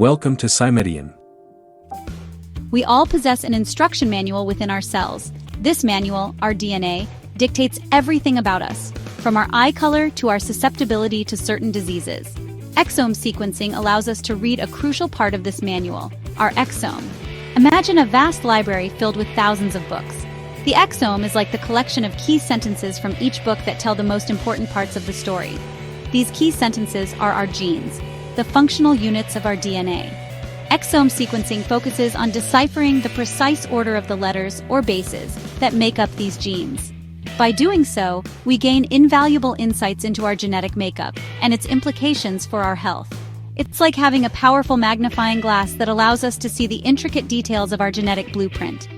Welcome to SciMedian. We all possess an instruction manual within our cells. This manual, our DNA, dictates everything about us, from our eye color to our susceptibility to certain diseases. Exome sequencing allows us to read a crucial part of this manual, our exome. Imagine a vast library filled with thousands of books. The exome is like the collection of key sentences from each book that tell the most important parts of the story. These key sentences are our genes, the functional units of our DNA. Exome sequencing focuses on deciphering the precise order of the letters or bases that make up these genes. By doing so, we gain invaluable insights into our genetic makeup and its implications for our health. It's like having a powerful magnifying glass that allows us to see the intricate details of our genetic blueprint.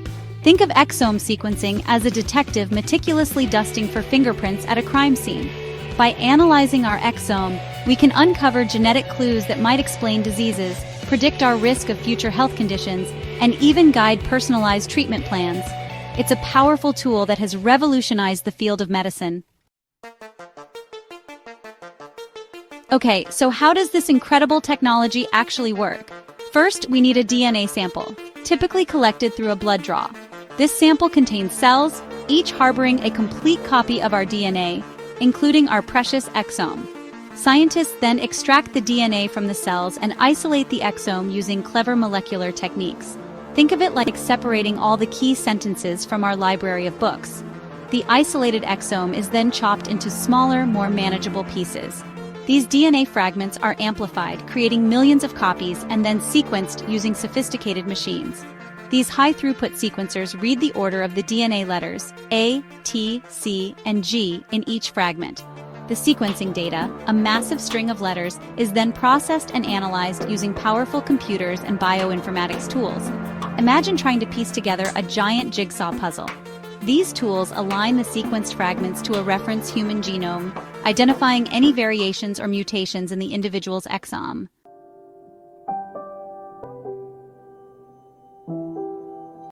Think of exome sequencing as a detective meticulously dusting for fingerprints at a crime scene. By analyzing our exome, we can uncover genetic clues that might explain diseases, predict our risk of future health conditions, and even guide personalized treatment plans. It's a powerful tool that has revolutionized the field of medicine. Okay, so how does this incredible technology actually work? First, we need a DNA sample, typically collected through a blood draw. This sample contains cells, each harboring a complete copy of our DNA, including our precious exome. Scientists then extract the DNA from the cells and isolate the exome using clever molecular techniques. Think of it like separating all the key sentences from our library of books. The isolated exome is then chopped into smaller, more manageable pieces. These DNA fragments are amplified, creating millions of copies, and then sequenced using sophisticated machines. These high-throughput sequencers read the order of the DNA letters A, T, C, and G in each fragment. The sequencing data, a massive string of letters, is then processed and analyzed using powerful computers and bioinformatics tools. Imagine trying to piece together a giant jigsaw puzzle. These tools align the sequenced fragments to a reference human genome, identifying any variations or mutations in the individual's exome.